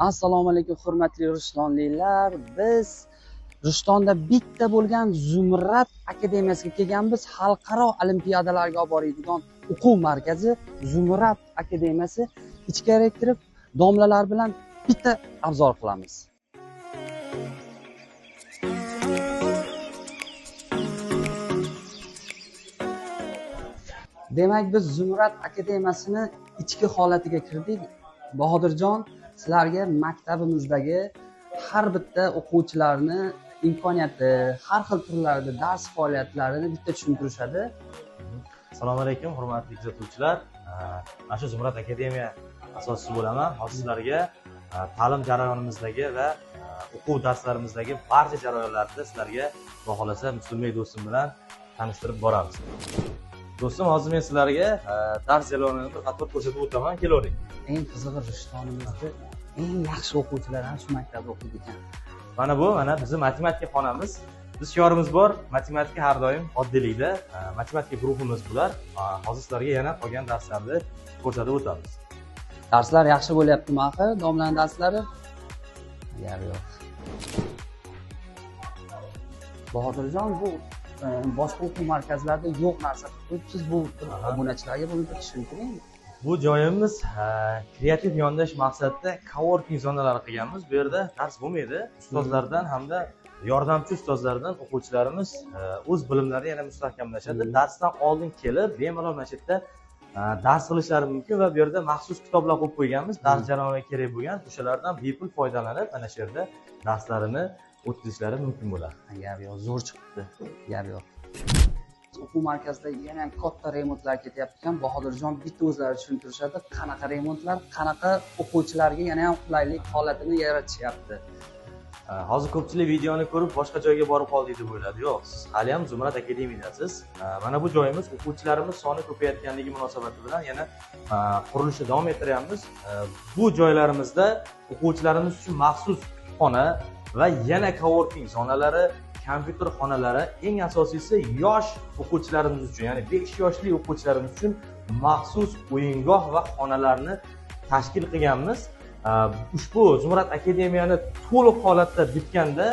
Assalomu alaykum hurmatli Rishtonliklar. Biz Rishtonda bitta bo'lgan Zumrad akademiyasiga kelganmiz. Xalqaro olimpiadalarga olib boradigan o'quv markazi Zumrad akademiyasi. Ichkariga kirib, domlalar bilan bitta obzor qilamiz. Demak, biz Zumrad akademiyasini ichki holatiga kirdik. Bahodirjon, sizlarga maktabimizdagi har bitta o'quvchilarni imkoniyati, har xil turlarda dars faoliyatlarini bitta tushuntirishadi. Assalomu alaykum hurmatli kuzatuvchilar. Mana shu Zumrad akademiya asoschisi bo'laman. Hozir sizlarga ta'lim jarayonimizdagi va o'quv darslarimizdagi barcha jarayonlarni sizlarga Xudo xolasa Musulmon do'stim bilan tanishtirib boramiz. Do'stim, hozir men sizlarga dars jarayonini bir qator ko'rsatib o'taman. Kelavering. Eng qizig'i Rishtonimizda eng yaxshi o'quvchilar ham shu maktabda o'qiydi ekan. Mana bu bizning matematika xonamiz. Biz shiorimiz bor, matematika har doim oddiylikda. Matematika guruhimiz bular. Hozir sizlarga yana qolgan darslarni ko'rsatib o'tamiz. Darslar yaxshi bo'lyaptimi axir? Domlaning darslari? Yo'q. Bahodirjon, bu boshqa o'quv markazlarida yo'q narsa. Siz bu obunachilarga buni tushuntiring. Bu joyimiz kreativ yondash maqsadida coworking zonalari qilganmiz. Bu yerda dars bo'lmaydi. Ustozlardan hamda yordamchi ustozlardan o'quvchilarimiz o'z bilimlarini yana mustahkamlashadi. Darsdan oldin kelib, bemalol mana shu yerda dars qilishlari mumkin va bu yerda maxsus kitoblar qo'yib qo'yganmiz. Dars jarayoniga kerak bo'lgan o'shalardan bepul foydalanib, mana shu yerda darslarini o'tkazishlari mumkin bo'ladi. Gap yo'q, zo'r chiqibdi. Gap yo'q. O'quv markazida yana ham katta remontlar ketyapti ekan. Bahodirjon bitta o'zlari tushuntirishadi, qanaqa remontlar, qanaqa o'quvchilarga yana ham qulaylik holatini yaratishyapti. Hozir ko'pchilik videoni ko'rib boshqa joyga borib qoldik deb o'yladi. Yo'q, siz hali ham Zumrad akademiyadasiz. Mana bu joyimiz o'quvchilarimiz soni ko'payayotganligi munosabati bilan yana qurilishni davom ettiryapmiz. Bu joylarimizda o'quvchilarimiz uchun maxsus kutubxona va yana coworking zonalari, kompyuter xonalari, eng asosiysi yosh o'quvchilarimiz uchun, ya'ni 5 yoshli o'quvchilarimiz uchun maxsus o'yingoh va xonalarni tashkil qilganmiz. Ushbu Zumrad akademiyani to'liq holatda bitganda,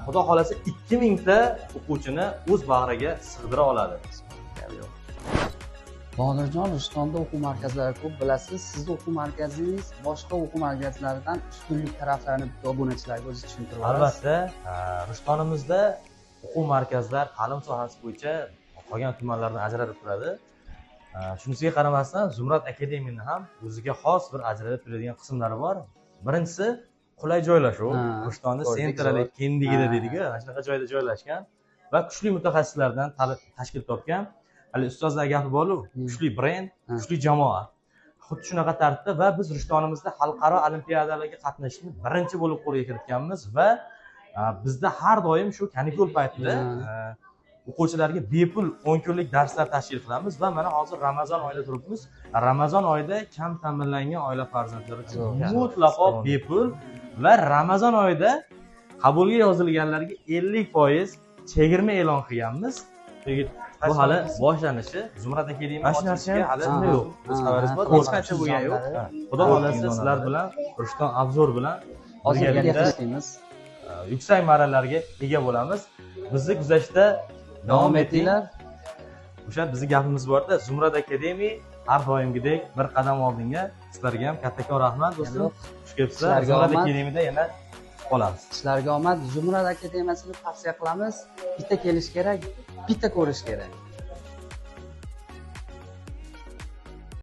Xudo xolasa 2000 ta o'quvchini o'z bag'riga sig'dira oladi. Bahodirjon, Rishtonda o'quv markazlari ko'p bilasiz. Sizning o'quv markazingiz boshqa o'quv markazlaridan ustunlik taraflarini obunachilarga o'zi tushuntirib berasiz. Albatta, Rishtonimizda o'quv markazlar ta'lim sohasi bo'yicha qolgan tumanlardan ajralib turadi. Shunisiga qaramasdan, Zumrad akademiyani ham o'ziga xos bir ajralib turadigan qismlari bor. Birinchisi qulay joylashuv. Rishtonda sentrali kendigida deydiku, mana shunaqa joyda joylashgan va kuchli mutaxassislardan tashkil topgan. Hali ustozlar gapi bor-ku, kuchli brend, kuchli jamoa. Xuddi shunaqa tartibda va biz Rishtonimizda xalqaro olimpiadalarga qatnashishni birinchi bo'lib qo'lga kiritganmiz va bizda har doim shu kanikul paytida o'quvchilarga bepul 10 kunlik darslar tashkil qilamiz va mana hozir Ramazon oyida turibmiz. Ramazon oyida kam ta'minlangan oila farzandlari uchun mutlaqo bepul va Ramazon oyida qabulga yozilganlarga 50% chegirma e'lon qilganmiz. Bu hali boshlanishi. Zumrad akademiyasiga hali yo'q. Biz xabaringiz bor, hech qancha bo'lgan yo'q. Xudo xolasa sizlar bilan Rishton obzor bilan birgalikda yuksak marralarga ega bo'lamiz. Bizni kuzatishda davom etinglar. O'sha bizning gapimiz bor-da, Zumrad akademiya har doimgidek bir qadam oldinga. Sizlarga ham kattakon rahmat do'stlar. Xush kelibsizlar. Zumrad akademiyada yana qolamiz. Sizlarga omad. Zumrad akademiyasini tavsiya qilamiz. Bitta kelish kerak, bitta ko'rish kerak.